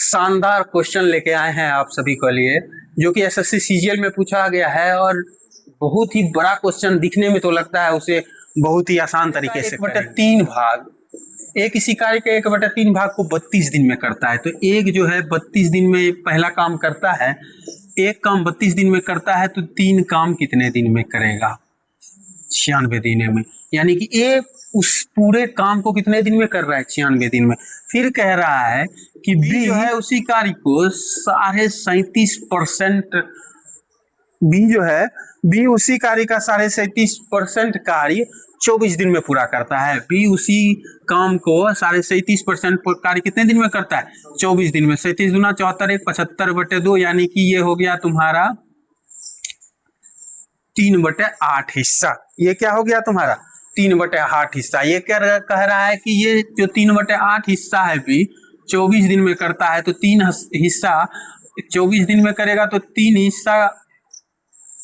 शानदार क्वेश्चन लेके आए हैं आप सभी के लिए, जो कि एसएससी सीजीएल में पूछा गया है और बहुत ही बड़ा क्वेश्चन दिखने में तो लगता है उसे बहुत ही आसान तरीके से। 1/3 भाग, एक इसी कार्य के 1/3 भाग को 32 दिन में करता है। तो एक जो है 32 दिन में पहला काम करता है, एक काम 32 दिन में करता है, तो 3 काम कितने दिन में करेगा? 96 दिन में। यानी कि ए उस पूरे काम को कितने दिन में कर रहा है? 96 दिन में। फिर कह रहा है कि बी जो है उसी कार्य को 37.5% बी जो है बी उसी कार्य का 37.5% कार्य 24 दिन में पूरा करता है। बी उसी काम को 37.5% कार्य कितने दिन में करता है? 24 दिन में। 37 दूना 74, 75/2, यानी कि ये हो गया तुम्हारा 3/8 हिस्सा। ये क्या हो गया तुम्हारा? 3/8 हिस्सा। ये कह रहा है कि ये जो 3/8 हिस्सा है बी 24 दिन में करता है, तो 3 हिस्सा 24 दिन में करेगा, तो 3 हिस्सा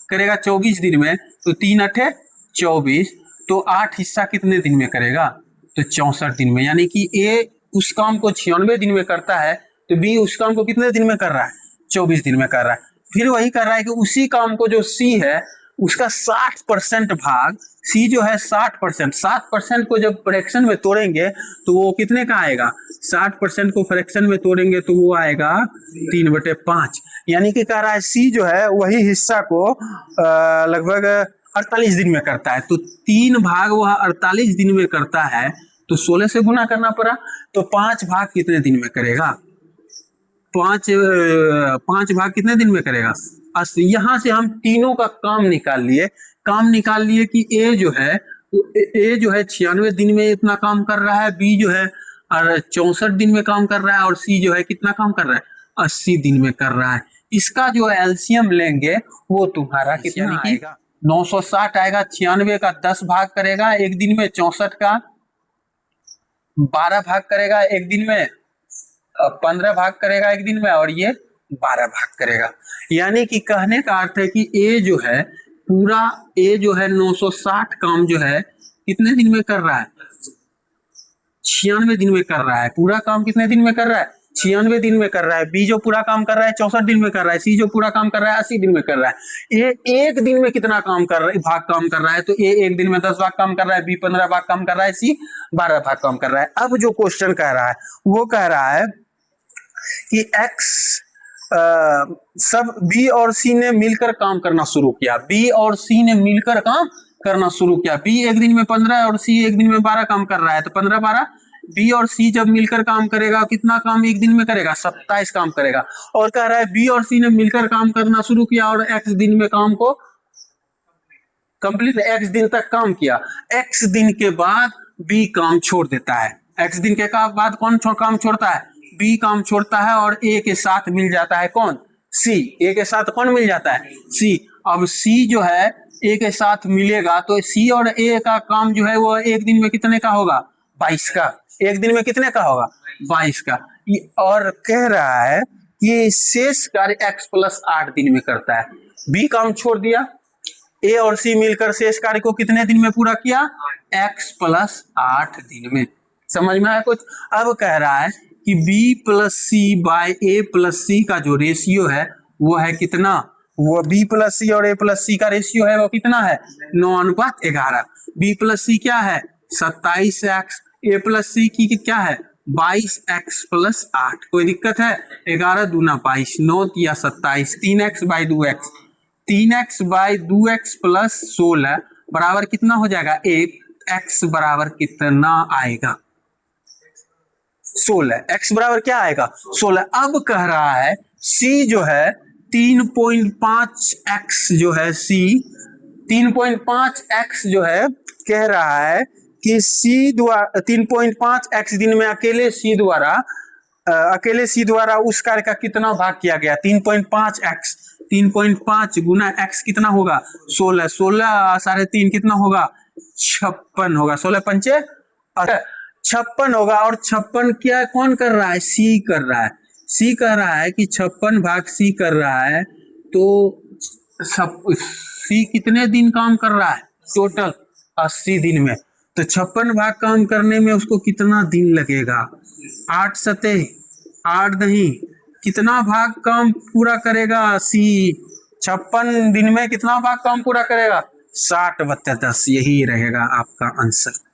करेगा 24 दिन में, तो 3 8 24, तो 8 हिस्सा कितने दिन में करेगा? तो 64 दिन में। यानी कि ए उस काम को 96 दिन में करता है, तो बी उस काम को कितने दिन में कर रहा है? 24 दिन में कर रहा है। फिर वही कर रहा है कि उसी काम को जो सी है उसका 60% भाग, सी जो है 60% को जब फ्रैक्शन में तोड़ेंगे तो वो कितने का आएगा? 60% को फ्रैक्शन में तोड़ेंगे तो वो आएगा 3/5। यानी कि कह रहा है सी जो है वही हिस्सा को लगभग 48 दिन में करता है। तो 3 भाग वह 48 दिन में करता है, तो 16 से गुना करना पड़ा, तो 5 भाग कितने दिन में करेगा? 5 भाग कितने दिन में करेगा? 80। यहाँ से हम तीनों का काम निकाल लिए कि ए जो है 96 दिन में इतना काम कर रहा है, बी जो है 64 दिन में काम कर रहा है, और सी जो है कितना काम कर रहा है? 80 दिन में कर रहा है। इसका जो एलसीएम लेंगे वो तुम्हारा कितना आएगा? 960 आएगा। 96 का 10 भाग करेगा एक दिन में, 64 का 12 भाग करेगा एक दिन में, 15 भाग करेगा एक दिन में, और ये 12 भाग करेगा। यानी कि कहने का अर्थ है कि ए जो है पूरा 960 काम जो है कितने दिन में कर रहा है? 96 दिन में कर रहा है। पूरा काम कितने दिन में कर रहा है? 96 दिन में कर रहा है। बी जो पूरा काम कर रहा है 64 दिन में कर रहा है। सी जो पूरा काम कर रहा है 80 दिन में कर रहा है। ए एक दिन में कितना काम कर रहा है? भाग काम कर रहा है। तो ए एक दिन में 10 भाग काम कर रहा है, बी 15 भाग काम कर रहा है, सी 12 भाग काम कर रहा है। अब जो क्वेश्चन कह रहा है वो कह रहा है कि एक्स सब बी और सी ने मिलकर काम करना शुरू किया। बी और सी ने मिलकर काम करना शुरू किया। बी एक दिन में 15 और सी एक दिन में 12 काम कर रहा है, तो 15 12 बी और सी जब मिलकर काम करेगा कितना काम एक दिन में करेगा? 27 काम करेगा। और कह रहा है बी और सी ने मिलकर काम करना शुरू किया और एक्स दिन में काम को कंप्लीट, एक्स दिन तक काम किया। एक्स दिन के बाद बी काम छोड़ देता है। एक्स दिन के बाद कौन काम छोड़ता है? बी काम छोड़ता है, और ए के साथ मिल जाता है कौन? सी। ए के साथ कौन मिल जाता है? सी। अब सी जो है ए के साथ मिलेगा, तो सी और ए का काम जो है वो एक दिन में कितने का होगा? 22 का। एक दिन में कितने का होगा? 22 का। और कह रहा है कि शेष कार्य x + 8 दिन में करता है। बी काम छोड़ दिया, ए और सी मिलकर शेष कार्य को कितने दिन में पूरा किया? x + 8 दिन में। समझ में आया कुछ? अब कह रहा है कि b + c/a + c का जो रेशियो है वो है कितना? वो b + c और a + c का रेशियो है वो कितना है? 9:11। b + c क्या है? 27x। a + c की क्या है? 22x + 8। कोई दिक्कत है? 11 दूना 22, 9 या 27, 3x/2x। 3x/2x + 16 बराबर कितना हो जाएगा? 1। x बराबर कितना आएगा? 16। x बराबर क्या आएगा? 16। अब कह रहा है c जो है 3.5x जो है c 3.5x जो है कह रहा है कि c द्वारा 3.5x दिन में अकेले c द्वारा उस कार्य का कितना भाग किया गया? 3.5x। 3.5 गुना x कितना होगा? 16। 16 3.5 कितना होगा? 56 होगा। 16 पंचे 56 होगा। और 56 क्या कौन कर रहा है? सी कर रहा है। सी कह रहा है कि 56 भाग सी कर रहा है, तो सी कितने दिन काम कर रहा है? टोटल 80 दिन में। तो 56 भाग काम करने में उसको कितना दिन लगेगा? 8 7 8 नहीं कितना भाग काम पूरा करेगा सी? 56 दिन में कितना भाग काम पूरा करेगा? 60/10, यही रहेगा आपका आंसर।